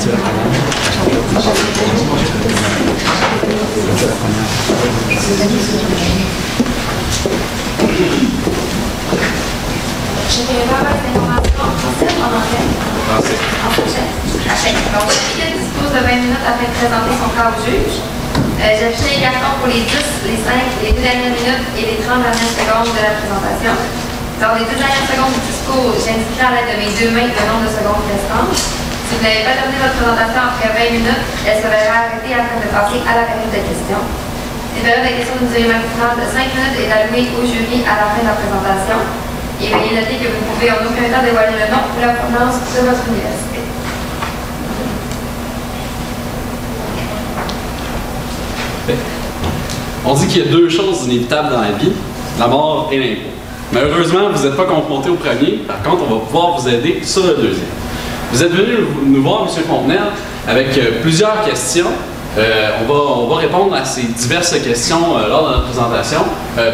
Je vais avoir des informations en français ou en anglais? Français. En français. Parfait. Donc, chacun dispose de 20 minutes afin de présenter son cas au juge. J'ai affiché les cartons pour les 10, les 5, les 2 dernières minutes et les 30 dernières secondes de la présentation. Dans les 2 dernières secondes du discours, j'indiquerai à l'aide de mes 2 mains le nombre de secondes restantes. Si vous n'avez pas terminé votre présentation après 20 minutes, elle se verra arrêtée afin de passer à la période de questions. Une période de questions d'une durée maximale de 5 minutes est allouée au jury à la fin de la présentation. Et veuillez noter que vous ne pouvez en aucun cas dévoiler le nom ou la provenance de votre université. On dit qu'il y a 2 choses inévitables dans la vie, la mort et l'impôt. Malheureusement, vous n'êtes pas confronté au premier, par contre, on va pouvoir vous aider sur le deuxième. Vous êtes venu nous voir, M. Fontenelle, avec plusieurs questions. On va répondre à ces diverses questions lors de notre présentation.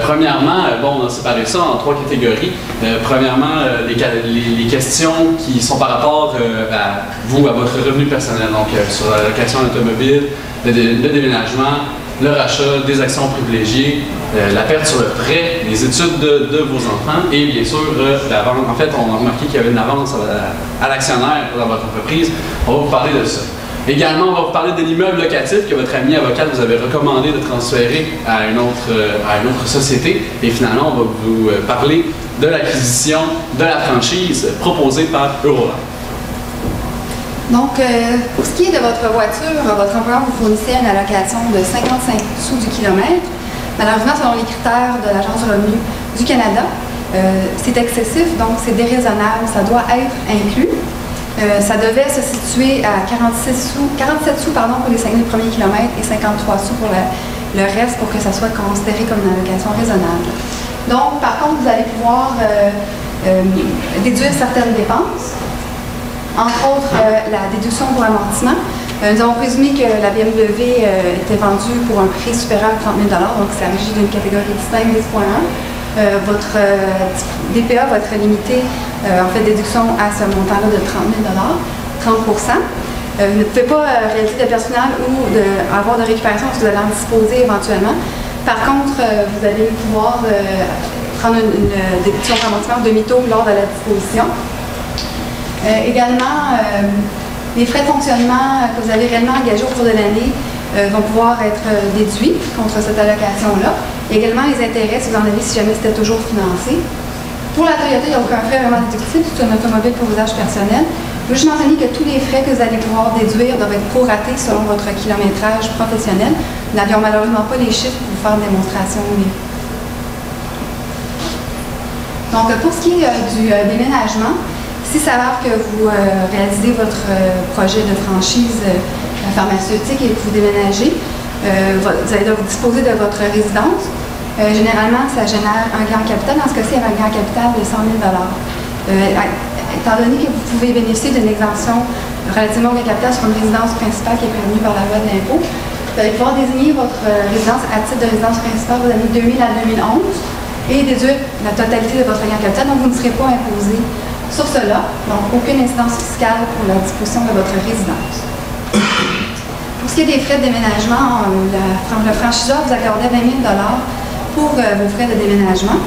Premièrement, on a séparé ça en 3 catégories. Premièrement, les questions qui sont par rapport à vous, à votre revenu personnel, donc sur la location automobile, le déménagement, le rachat, des actions privilégiées, la perte sur le prêt, les études de vos enfants et bien sûr la vente. En fait, on a remarqué qu'il y avait une avance à l'actionnaire dans votre entreprise. On va vous parler de ça. Également, on va vous parler de l'immeuble locatif que votre ami avocat vous avait recommandé de transférer à une autre société. Et finalement, on va vous parler de l'acquisition de la franchise proposée par Euroland. Donc, pour ce qui est de votre voiture, votre employeur vous fournissait une allocation de 55 sous du kilomètre. Malheureusement, selon les critères de l'Agence du revenu du Canada, c'est excessif, donc c'est déraisonnable, ça doit être inclus. Ça devait se situer à 47 sous pour les 5000 premiers kilomètres et 53 sous pour le reste pour que ça soit considéré comme une allocation raisonnable. Donc, par contre, vous allez pouvoir déduire certaines dépenses, entre autres la déduction pour amortissement. Nous avons présumé que la BMW était vendue pour un prix supérieur à 30 000 donc c'est s'agit d'une catégorie distincte 10.1. Votre DPA va être limité en fait déduction à ce montant-là de 30 000 30 Vous ne pouvez pas réaliser de personnel ou avoir de récupération parce que vous allez en disposer éventuellement. Par contre, vous allez pouvoir prendre une déduction pour amortissement demi-taux lors de la disposition. Également, les frais de fonctionnement que vous avez réellement engagés au cours de l'année vont pouvoir être déduits contre cette allocation-là. Également, les intérêts, si vous en avez, si jamais c'était toujours financé. Pour la Toyota, il n'y a aucun frais vraiment déductible, c'est un automobile pour usage personnel. Je veux juste mentionner que tous les frais que vous allez pouvoir déduire doivent être proratés selon votre kilométrage professionnel. Nous n'avions malheureusement pas les chiffres pour vous faire une démonstration. Donc, pour ce qui est du déménagement, s'il s'avère que vous réalisez votre projet de franchise pharmaceutique et que vous déménagez, vous allez devoir disposer de votre résidence. Généralement, ça génère un gain en capital. Dans ce cas-ci, il y a un gain en capital de 100 000 étant donné que vous pouvez bénéficier d'une exemption relativement au gain en capital sur une résidence principale qui est prévenue par la loi de l'impôt, vous allez pouvoir désigner votre résidence à titre de résidence principale aux années 2000 à 2011 et déduire la totalité de votre gain en capital. Donc, vous ne serez pas imposé sur cela. Donc, aucune incidence fiscale pour la disposition de votre résidence. Pour ce qui est des frais de déménagement, le franchiseur vous accordait 20 000 pour vos frais de déménagement.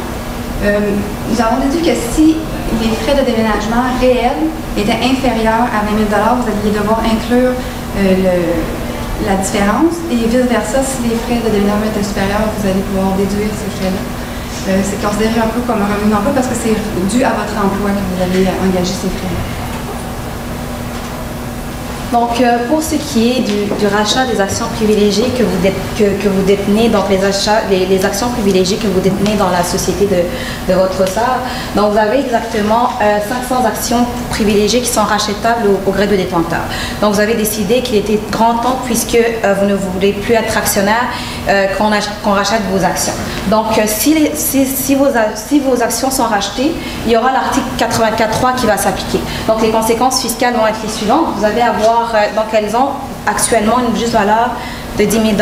Nous avons déduit que si les frais de déménagement réels étaient inférieurs à 20 000 vous alliez devoir inclure la différence et vice-versa, si les frais de déménagement étaient supérieurs, vous allez pouvoir déduire ces frais-là. C'est considéré un peu comme un revenu d'emploi parce que c'est dû à votre emploi que vous allez engager ces frais-là. Donc, pour ce qui est du rachat des actions privilégiées que vous détenez, donc les actions privilégiées que vous détenez dans la société de votre sœur, donc vous avez exactement 500 actions privilégiées qui sont rachetables au gré de détenteur. Donc, vous avez décidé qu'il était grand temps, puisque vous ne voulez plus être actionnaire, qu'on rachète vos actions. Donc, si vos actions sont rachetées, il y aura l'article 84.3 qui va s'appliquer. Donc, les conséquences fiscales vont être les suivantes. Vous allez avoir donc elles ont actuellement une juste valeur de 10 000 $.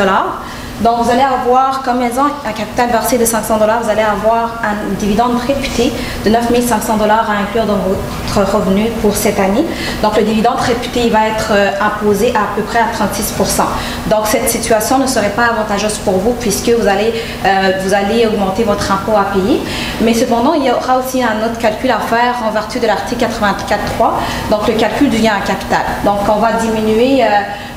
Donc, vous allez avoir, comme ils ont un capital versé de 500 $, vous allez avoir un dividende réputé de 9 500 $ à inclure dans votre revenu pour cette année. Donc, le dividende réputé il va être imposé à peu près à 36%. Donc, cette situation ne serait pas avantageuse pour vous puisque vous allez augmenter votre impôt à payer. Mais cependant, il y aura aussi un autre calcul à faire en vertu de l'article 84.3. Donc, le calcul devient un capital. Donc, on va diminuer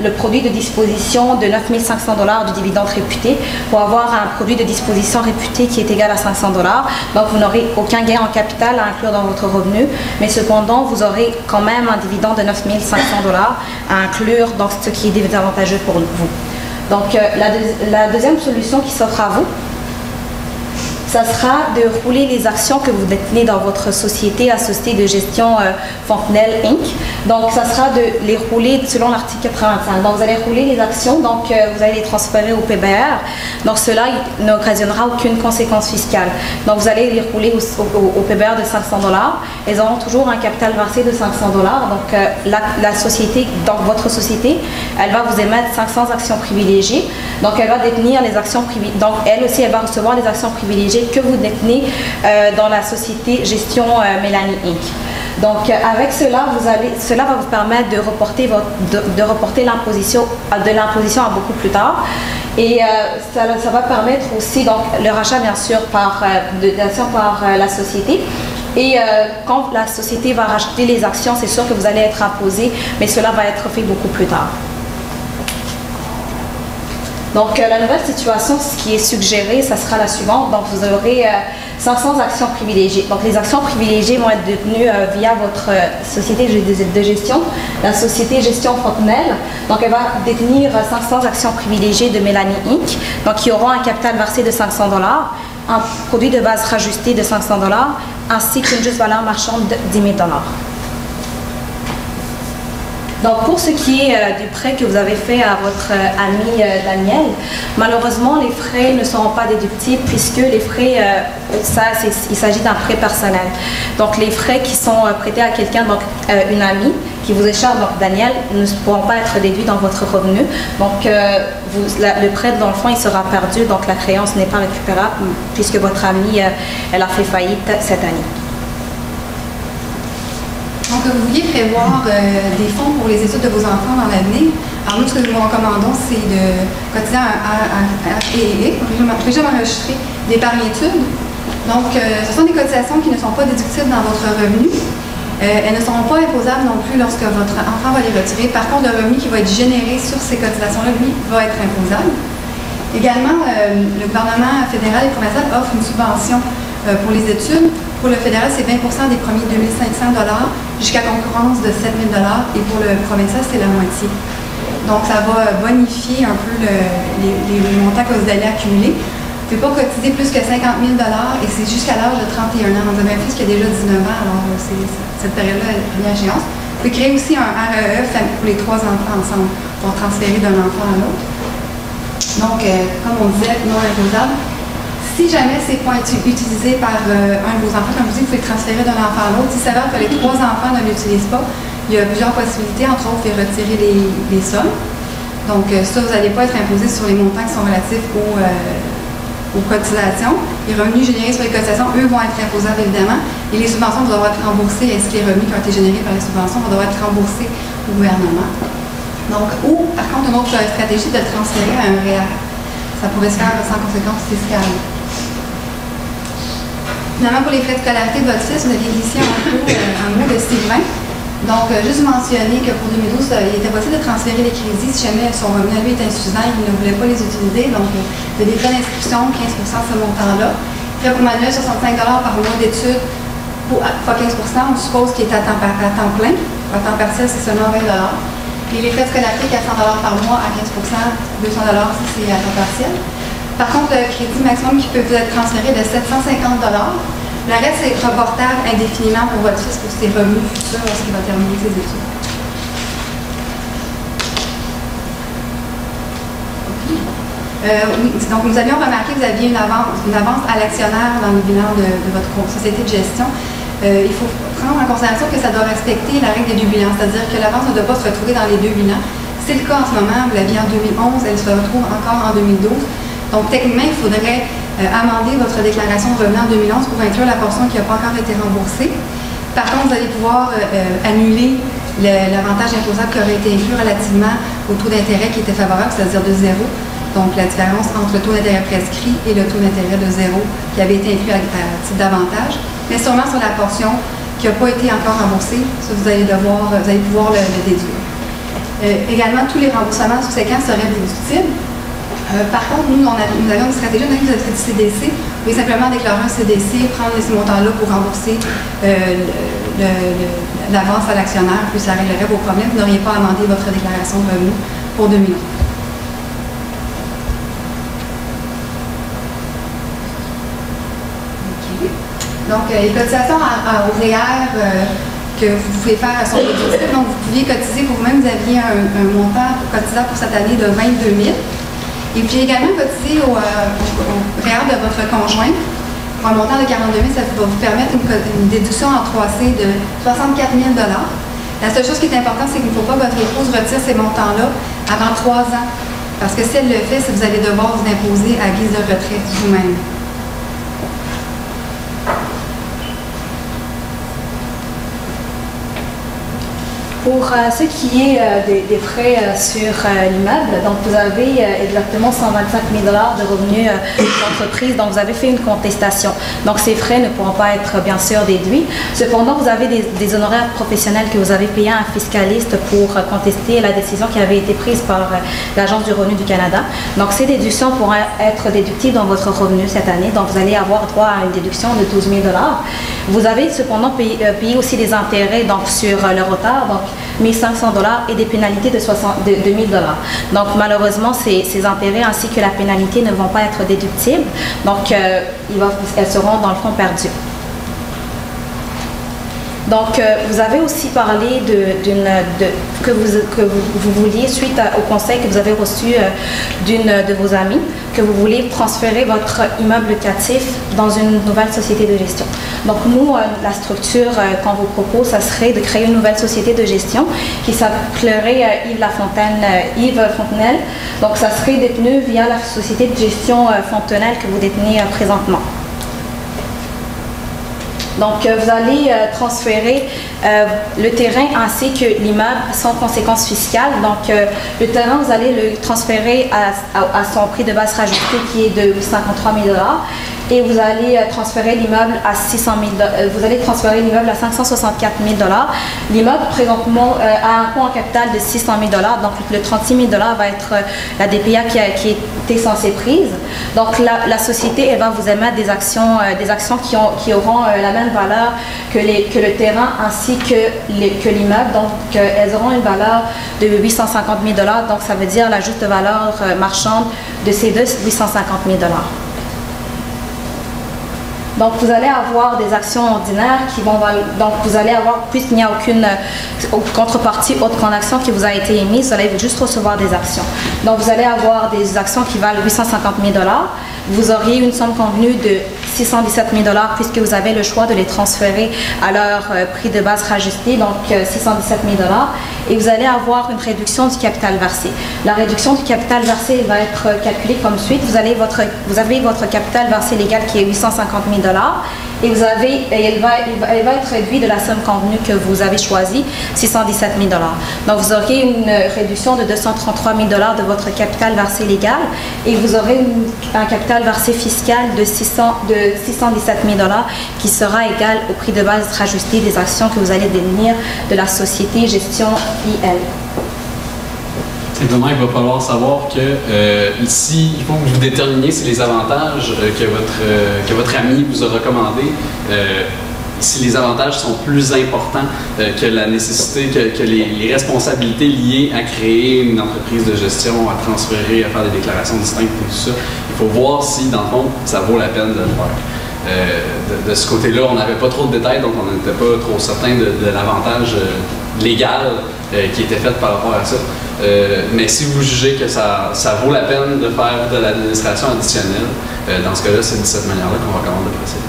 le produit de disposition de 9 500 $ du dividende réputé pour avoir un produit de disposition réputé qui est égal à 500 $. Donc, vous n'aurez aucun gain en capital à inclure dans votre revenu, mais cependant, vous aurez quand même un dividende de 9 500 $ à inclure dans ce qui est désavantageux pour vous. Donc, la deuxième solution qui s'offre à vous, ça sera de rouler les actions que vous détenez dans votre société, la société de gestion Fontenelle Inc. Donc, ça sera de les rouler selon l'article 85. Donc, vous allez rouler les actions, donc vous allez les transférer au PBR. Donc, cela n'occasionnera aucune conséquence fiscale. Donc, vous allez les rouler au PBR de 500 $. Ils auront toujours un capital versé de 500 $. Donc, la société, dans votre société, elle va vous émettre 500 actions privilégiées. Donc, elle va détenir les actions privilégiées. Donc, elle aussi, elle va recevoir les actions privilégiées que vous détenez dans la société gestion Mélanie Inc. Donc, avec cela, cela va vous permettre de reporter l'imposition à beaucoup plus tard. Et ça va permettre aussi donc, le rachat, bien sûr, d'actions par la société. Et quand la société va racheter les actions, c'est sûr que vous allez être imposé, mais cela va être fait beaucoup plus tard. Donc, la nouvelle situation, ce qui est suggéré, ça sera la suivante. Donc, vous aurez 500 actions privilégiées. Donc, les actions privilégiées vont être détenues via votre société de gestion, la société gestion Fontenelle. Donc, elle va détenir 500 actions privilégiées de Mélanie Inc. Donc, qui auront un capital versé de 500 $, un produit de base rajusté de 500 $, ainsi qu'une juste valeur marchande de 10 000 $. Donc, pour ce qui est du prêt que vous avez fait à votre ami Daniel, malheureusement, les frais ne seront pas déductibles puisque les frais, il s'agit d'un prêt personnel. Donc, les frais qui sont prêtés à quelqu'un, donc une amie qui vous échappe, donc Daniel, ne pourront pas être déduits dans votre revenu. Donc, le prêt, dans le fond, il sera perdu, donc la créance n'est pas récupérable puisque votre amie, elle a fait faillite cette année. Donc, vous vouliez prévoir des fonds pour les études de vos enfants dans l'avenir. Alors, nous, ce que nous vous recommandons, c'est de cotiser un régime enregistré d'épargne études. Donc, ce sont des cotisations qui ne sont pas déductibles dans votre revenu. Elles ne seront pas imposables non plus lorsque votre enfant va les retirer. Par contre, le revenu qui va être généré sur ces cotisations-là, lui, va être imposable. Également, le gouvernement fédéral et provincial offre une subvention pour les études. Pour le fédéral, c'est 20 des premiers 2 500 $ jusqu'à concurrence de 7 000 $. Et pour le provincial, c'est la moitié. Donc, ça va bonifier un peu les montants que vous allez accumuler. Vous ne pouvez pas cotiser plus que 50 000 $ et c'est jusqu'à l'âge de 31 ans. Vous avez un fils qui a déjà 19 ans, alors cette période-là est bien échéance. Vous pouvez créer aussi un REE pour les 3 enfants ensemble pour transférer d'un enfant à l'autre. Donc, comme on disait, non imposable. Si jamais ces points sont utilisés par un de vos enfants, comme je dis, vous pouvez le transférer d'un enfant à l'autre. Si ça s'avère que les 3 enfants ne l'utilisent pas, il y a plusieurs possibilités. Entre autres, vous pouvez retirer les sommes. Donc, ça, vous n'allez pas être imposé sur les montants qui sont relatifs aux cotisations. Les revenus générés sur les cotisations, eux, vont être imposables, évidemment. Et les subventions vont devoir être remboursées, ainsi que les revenus qui ont été générés par les subventions vont devoir être remboursés au gouvernement. Donc, ou, par contre, une autre stratégie de le transférer à un REER. Ça pourrait se faire sans conséquence fiscale. Finalement, pour les frais de scolarité de votre fils, vous avez ici un mot de Sylvain. Donc, juste mentionner que pour 2012, il était possible de transférer les crédits si jamais son revenu à lui était insuffisant, il ne voulait pas les utiliser. Donc, il y a des frais d'inscription, 15 de ce montant-là. Frais pour manuel, 65 $ par mois d'études, fois 15 on suppose qu'il est à temps plein. À temps partiel, c'est seulement 20 $. Et les frais de scolarité, 400 $ par mois à 15 200 $, c'est à temps partiel. Par contre, le crédit maximum qui peut vous être transféré est de 750 $. Le reste, c'est reportable indéfiniment pour votre fils pour ses revenus futurs lorsqu'il va terminer ses études. Oui, donc nous avions remarqué que vous aviez une avance à l'actionnaire dans le bilan de votre société de gestion. Il faut prendre en considération que ça doit respecter la règle des 2 bilans, c'est-à-dire que l'avance ne doit pas se retrouver dans les 2 bilans. C'est le cas en ce moment, vous l'aviez en 2011, elle se retrouve encore en 2012. Donc, techniquement, il faudrait amender votre déclaration de revenus en 2011 pour inclure la portion qui n'a pas encore été remboursée. Par contre, vous allez pouvoir annuler l'avantage imposable qui aurait été inclus relativement au taux d'intérêt qui était favorable, c'est-à-dire de 0. Donc, la différence entre le taux d'intérêt prescrit et le taux d'intérêt de 0 qui avait été inclus à titre d'avantage. Mais sûrement sur la portion qui n'a pas été encore remboursée, ça, vous allez pouvoir le déduire. Également, tous les remboursements subséquents seraient déductibles. Par contre, nous avions une stratégie, on a vu du CDC. Vous pouvez simplement déclarer un CDC, prendre ces montants-là pour rembourser l'avance à l'actionnaire, puis ça réglerait vos problèmes. Vous n'auriez pas amendé votre déclaration de revenus pour 2011. Okay. Donc, les cotisations au REER que vous pouvez faire à son déductible. Donc, vous pouviez cotiser pour vous-même, vous aviez un montant cotisable pour cette année de 22 000. Et puis également cotiser au REER de votre conjoint pour un montant de 42 000, ça va vous permettre une déduction en 3C de 64 000 $. La seule chose qui est importante, c'est qu'il ne faut pas que votre épouse retire ces montants-là avant 3 ans. Parce que si elle le fait, vous allez devoir vous imposer à guise de retraite vous-même. Pour ce qui est des frais sur l'immeuble, donc vous avez exactement 125 000 $ de revenus d'entreprise, donc vous avez fait une contestation. Donc ces frais ne pourront pas être bien sûr déduits. Cependant, vous avez des honoraires professionnels que vous avez payés à un fiscaliste pour contester la décision qui avait été prise par l'Agence du revenu du Canada. Donc ces déductions pourront être déductibles dans votre revenu cette année, donc vous allez avoir droit à une déduction de 12 000 $. Vous avez cependant payé aussi des intérêts donc, sur le retard, donc 1 500 $ et des pénalités de 1 000 $. Donc malheureusement, ces intérêts ainsi que la pénalité ne vont pas être déductibles, donc elles seront dans le fond perdues. Donc, vous avez aussi parlé que vous vouliez, suite au conseil que vous avez reçu d'une de vos amies, que vous voulez transférer votre immeuble locatif dans une nouvelle société de gestion. Donc, nous, la structure qu'on vous propose, ça serait de créer une nouvelle société de gestion qui s'appellerait Yves Fontenelle. Donc, ça serait détenu via la société de gestion Fontenelle que vous détenez présentement. Donc, vous allez transférer le terrain ainsi que l'immeuble sans conséquences fiscales. Donc, le terrain, vous allez le transférer à son prix de base rajouté qui est de 53 000 $. Et vous allez transférer l'immeuble à 600 000 $. Vous allez transférer l'immeuble à 564 000 $. L'immeuble présentement a un coût en capital de 600 000 $. Donc le 36 000 $ va être la DPA qui était censée prise. Donc la société elle va vous émettre des actions qui auront la même valeur que le terrain ainsi que l'immeuble. Donc elles auront une valeur de 850 000 $. Donc ça veut dire la juste valeur marchande de ces deux 850 000 $. Donc, vous allez avoir des actions ordinaires qui vont... Donc, vous allez avoir, puisqu'il n'y a aucune contrepartie autre qu'en action qui vous a été émise, vous allez juste recevoir des actions. Donc, vous allez avoir des actions qui valent 850 000 $. Vous auriez une somme convenue de 617 000 $ puisque vous avez le choix de les transférer à leur prix de base rajusté, donc 617 000 $. Et vous allez avoir une réduction du capital versé. La réduction du capital versé va être calculée comme suit. Vous avez votre capital versé légal qui est 850 000 $ et elle va être réduite de la somme convenue que vous avez choisie, 617 000 $. Donc vous aurez une réduction de 233 000 $ de votre capital versé légal et vous aurez un capital versé fiscal de 617 000 $ qui sera égal au prix de base rajusté des actions que vous allez détenir de la société gestion IL. Simplement, il va falloir savoir que ici, il faut que vous déterminiez si les avantages que votre ami vous a recommandés, si les avantages sont plus importants que la nécessité, que les responsabilités liées à créer une entreprise de gestion, à transférer, à faire des déclarations distinctes et tout ça. Il faut voir si, dans le fond, ça vaut la peine de le faire. De ce côté-là, on n'avait pas trop de détails, donc on n'était pas trop certain de l'avantage légal qui était fait par rapport à ça. Mais si vous jugez que ça vaut la peine de faire de l'administration additionnelle, dans ce cas-là, c'est de cette manière-là qu'on recommande de procéder.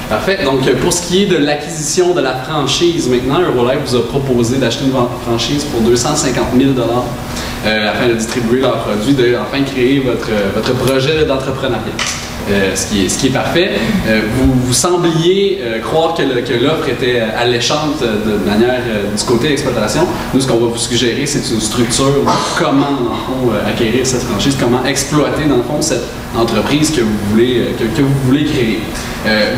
Parfait. Parfait. Donc, pour ce qui est de l'acquisition de la franchise, maintenant, Eurolife vous a proposé d'acheter une franchise pour 250 000 afin de distribuer leurs produits, afin de créer votre projet d'entrepreneuriat. Ce qui est parfait. Vous sembliez croire que l'offre était alléchante de manière du côté exploitation. Nous, ce qu'on va vous suggérer, c'est une structure de comment, dans le fond, acquérir cette franchise, comment exploiter, dans le fond, cette entreprise que vous voulez créer.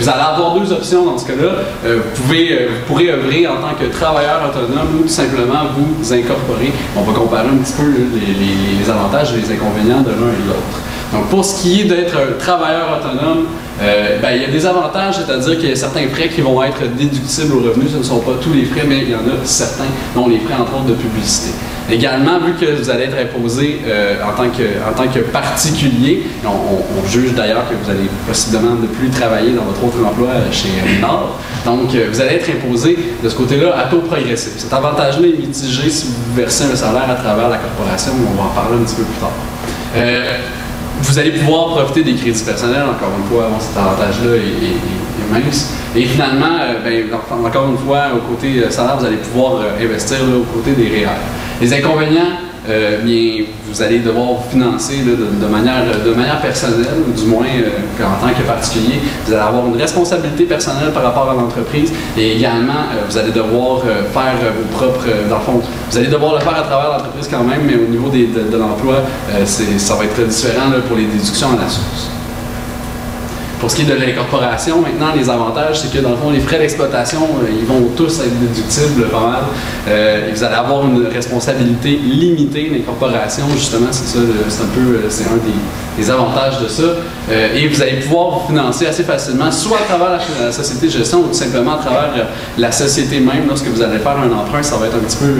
Vous allez avoir deux options dans ce cas-là. Vous pourrez œuvrer en tant que travailleur autonome ou tout simplement vous incorporer. On va comparer un petit peu les avantages et les inconvénients de l'un et de l'autre. Donc, pour ce qui est d'être un travailleur autonome, il y a des avantages, c'est-à-dire qu'il y a certains frais qui vont être déductibles aux revenus. Ce ne sont pas tous les frais, mais il y en a certains, dont les frais, entre autres, de publicité. Également, vu que vous allez être imposé en tant que particulier, on juge d'ailleurs que vous allez possiblement ne plus travailler dans votre autre emploi chez Nord. Donc, vous allez être imposé de ce côté-là à taux progressif. Cet avantage-là est mitigé si vous versez un salaire à travers la corporation, mais on va en parler un petit peu plus tard. Vous allez pouvoir profiter des crédits personnels, encore une fois, cet avantage-là est mince. Et finalement, encore une fois, au côté salaire, vous allez pouvoir investir au côté des REER. Les inconvénients, vous allez devoir vous financer de manière personnelle, ou du moins en tant que particulier. Vous allez avoir une responsabilité personnelle par rapport à l'entreprise et également, vous allez devoir faire vos propres... dans le fond, vous allez devoir le faire à travers l'entreprise quand même, mais au niveau de l'emploi, ça va être différent pour les déductions à la source. Pour ce qui est de l'incorporation, maintenant, les avantages, c'est que dans le fond, les frais d'exploitation, ils vont tous être déductibles pas mal. Et vous allez avoir une responsabilité limitée. L'incorporation, justement, c'est un des avantages de ça. Et vous allez pouvoir vous financer assez facilement, soit à travers la société de gestion ou tout simplement à travers la société même. Lorsque vous allez faire un emprunt, ça va être un petit peu,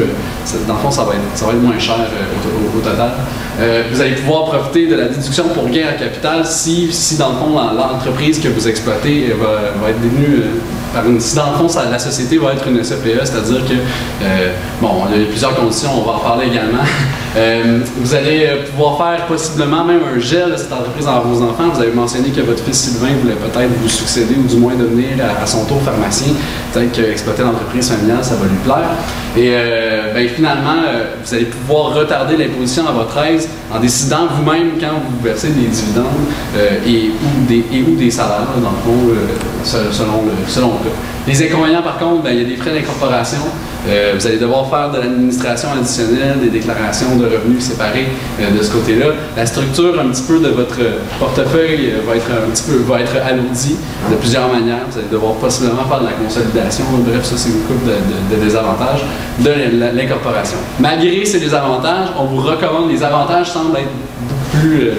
dans le fond, ça va être moins cher au total. Vous allez pouvoir profiter de la déduction pour gain en capital si dans le fond, l'entreprise que vous exploitez va être détenue si dans le fond, la société va être une SEPA, c'est-à-dire que, il y a plusieurs conditions, on va en parler également. Vous allez pouvoir faire possiblement même un gel de cette entreprise à vos enfants. Vous avez mentionné que votre fils Sylvain voulait peut-être vous succéder ou du moins devenir à son tour pharmacien. Peut-être qu'exploiter l'entreprise familiale, ça va lui plaire. Et finalement, vous allez pouvoir retarder l'imposition à votre aise en décidant vous-même quand vous versez des dividendes ou des salaires, dans le fond, selon le cas. Les inconvénients, par contre, il y a des frais d'incorporation. Vous allez devoir faire de l'administration additionnelle, des déclarations de revenus séparés de ce côté-là. La structure un petit peu de votre portefeuille va être alourdie de plusieurs manières. Vous allez devoir possiblement faire de la consolidation. Bref, ça, c'est une couple de désavantages de l'incorporation. Malgré ces désavantages, on vous recommande, les avantages semblent être beaucoup plus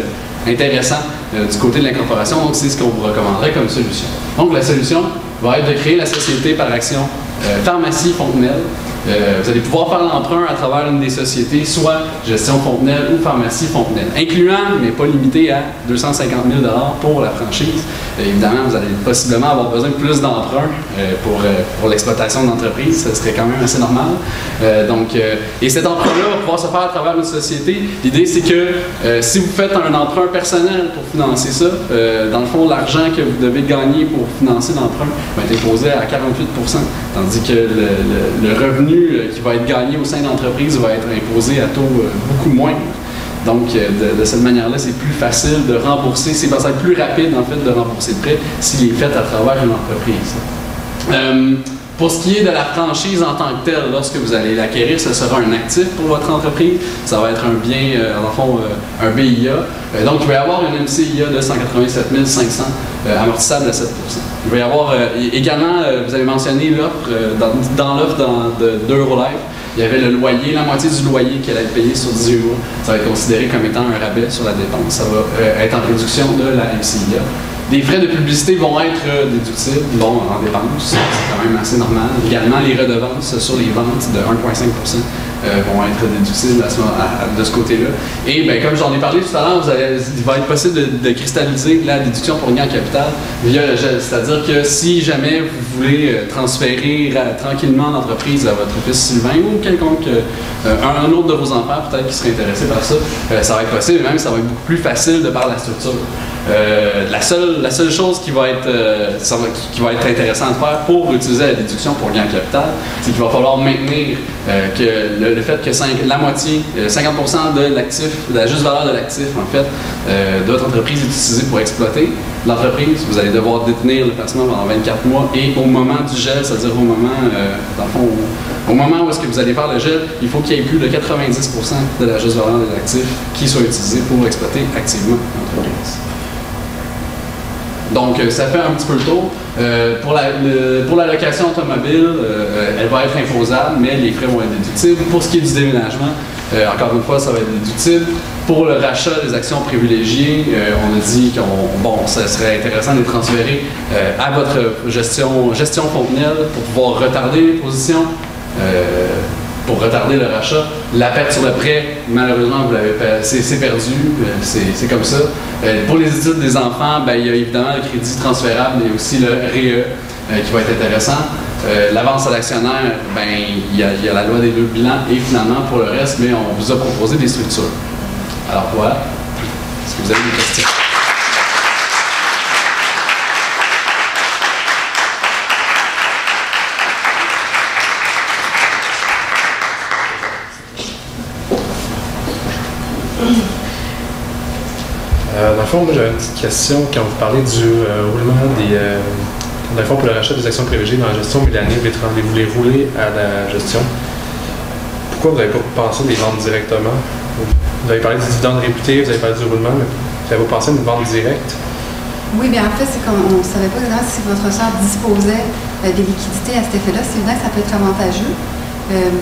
intéressants du côté de l'incorporation. Donc, c'est ce qu'on vous recommanderait comme solution. Donc, la solution va être de créer la société par action Pharmacie Fontenelle. Vous allez pouvoir faire l'emprunt à travers une des sociétés, soit Gestion Fontenelle ou Pharmacie Fontenelle, incluant, mais pas limité à 250 000 pour la franchise. Évidemment, vous allez possiblement avoir besoin de plus d'emprunts pour l'exploitation de l'entreprise. Ce serait quand même assez normal. Et cet emprunt-là va pouvoir se faire à travers une société. L'idée, c'est que si vous faites un emprunt personnel pour financer ça, dans le fond, l'argent que vous devez gagner pour financer l'emprunt va être imposé à 48 %, tandis que le revenu qui va être gagné au sein de l'entreprise va être imposé à taux beaucoup moins. Donc, de cette manière-là, c'est plus facile de rembourser, ça va être plus rapide en fait de rembourser le prêt s'il est fait à travers une entreprise. Pour ce qui est de la franchise en tant que telle, lorsque vous allez l'acquérir, ce sera un actif pour votre entreprise. Ça va être un bien, dans le fond, un BIA. Donc, il va y avoir une MCIA de 187 500 amortissable à 7 %. Il va y avoir également, vous avez mentionné l'offre, dans l'offre d'Eurolife, il y avait le loyer, la moitié du loyer qu'elle allait payer sur 18 mois. Ça va être considéré comme étant un rabais sur la dépense. Ça va être en réduction de la MCIA. Les frais de publicité vont être déductibles, en dépenses, c'est quand même assez normal. Également, les redevances sur les ventes de 1,5 % vont être déductibles de ce côté-là. Et comme j'en ai parlé tout à l'heure, il va être possible de cristalliser la déduction pour gain en capital via le gel. C'est-à-dire que si jamais vous voulez transférer tranquillement l'entreprise à votre fils Sylvain ou quelconque, un autre de vos enfants peut-être qui serait intéressé par ça, ça va être possible et même ça va être beaucoup plus facile de par la structure. La seule chose qui va être intéressante à faire pour utiliser la déduction pour gain en capital, c'est qu'il va falloir maintenir que le fait que la moitié, 50% de l'actif, de la juste valeur de l'actif, en fait, de votre entreprise est utilisée pour exploiter l'entreprise. Vous allez devoir détenir le placement pendant 24 mois et au moment du gel, c'est-à-dire au moment, dans le fond, au moment où est-ce que vous allez faire le gel, il faut qu'il y ait plus de 90% de la juste valeur des actifs qui soit utilisé pour exploiter activement l'entreprise. Donc, ça fait un petit peu le tour. Pour la location automobile, elle va être imposable, mais les frais vont être déductibles. Pour ce qui est du déménagement, encore une fois, ça va être déductible. Pour le rachat des actions privilégiées, on a dit que ça serait intéressant de les transférer à votre gestion Fontenelle pour pouvoir retarder les positions, pour retarder le rachat. La perte sur le prêt, malheureusement, c'est perdu, c'est comme ça. Pour les études des enfants, il y a évidemment le crédit transférable, mais aussi le REE qui va être intéressant. L'avance à l'actionnaire, il y a la loi des deux bilans et finalement pour le reste, mais on vous a proposé des structures. Alors voilà, est-ce que vous avez des questions? Dans le fond, moi j'avais une petite question quand vous parlez du roulement dans le fond, pour le rachat des actions privilégiées dans la gestion Mélanie, vous les roulez à la gestion. Pourquoi vous n'avez pas pensé des ventes directement? Vous avez parlé du dividende réputé, vous avez parlé du roulement, mais vous avez pensé à une vente directe? Oui, bien en fait, c'est qu'on ne savait pas exactement si votre sœur disposait des liquidités à cet effet-là. C'est évident que ça peut être avantageux.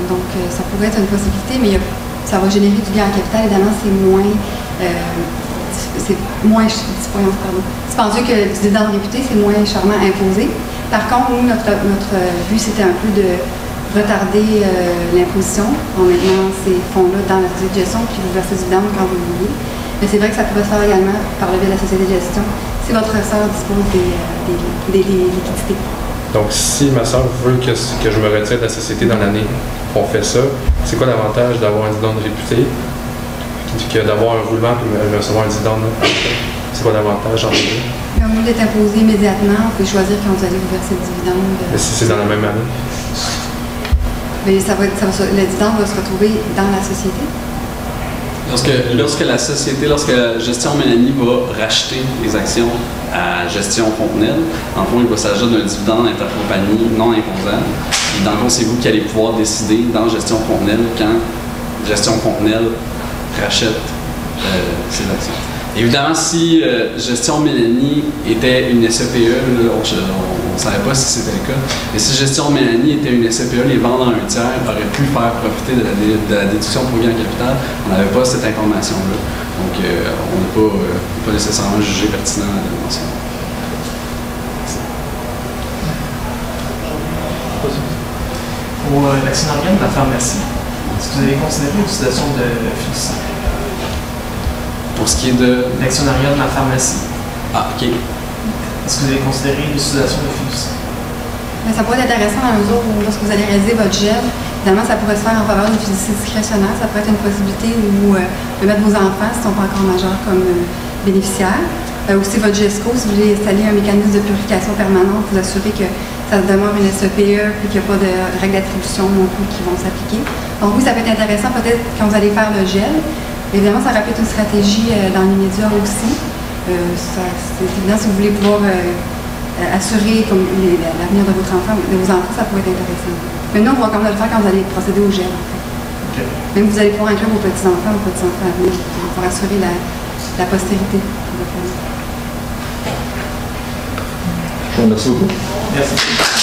Donc, ça pourrait être une possibilité, mais ça va générer du gain en capital. Évidemment, c'est moins dispendieux que du dividende réputé, c'est moins chèrement imposé. Par contre, nous, notre but, c'était un peu de retarder l'imposition en mettant ces fonds-là dans la société de gestion, puis vous versez du dividende quand vous le voulez. Mais c'est vrai que ça pourrait se faire également par le biais de la société de gestion si votre sœur dispose des liquidités. Donc, si ma sœur veut que je me retire de la société dans l'année, on fait ça. C'est quoi l'avantage d'avoir un dividende réputé que d'avoir un roulement et recevoir un dividende? C'est quoi l'avantage en deux? Au lieu d'être imposé immédiatement, vous pouvez choisir quand vous allez vous verser le dividende. Mais si c'est dans la même année? Mais le dividende va se retrouver dans la société. Lorsque la gestion Mélanie va racheter les actions à gestion Fontenelle, en fond, il va s'agir d'un dividende intercompagnie non imposable. Et dans le fond, c'est vous qui allez pouvoir décider dans gestion Fontenelle quand gestion Fontenelle rachète ses actions. Évidemment, si gestion Mélanie était une SCPE, on ne savait pas si c'était le cas, mais si gestion Mélanie était une SCPE, les ventes en un tiers auraient pu faire profiter de la déduction pour gain en capital. On n'avait pas cette information-là. Donc, on n'a pas nécessairement jugé pertinent de le mentionner. Pour l'actionnariat de la pharmacie, est-ce que vous avez considéré l'utilisation de fiduciaire? Pour ce qui est de l'actionnariat de la pharmacie. Ah, OK. Est-ce que vous avez considéré l'utilisation de fiduciaire? Ça pourrait être intéressant dans la mesure où, lorsque vous allez réaliser votre gel, évidemment, ça pourrait se faire en faveur d'une fiducie discrétionnaire. Ça pourrait être une possibilité où vous pouvez mettre vos enfants, s'ils ne sont pas encore majeurs, comme bénéficiaires. Aussi, votre GESCO, si vous voulez installer un mécanisme de purification permanente, vous assurer que ça demeure une SCPE et qu'il n'y a pas de règles d'attribution non plus qui vont s'appliquer. Donc oui, ça peut être intéressant peut-être quand vous allez faire le gel. Évidemment, ça répète une stratégie dans l'immédiat aussi. C'est évident, si vous voulez pouvoir assurer l'avenir de votre enfant, de vos enfants, ça pourrait être intéressant. Mais nous, on va quand même le faire quand vous allez procéder au gel. En fait. Okay. Même vous allez pouvoir inclure vos petits-enfants à venir pour assurer la postérité de votre famille. Merci beaucoup. Merci.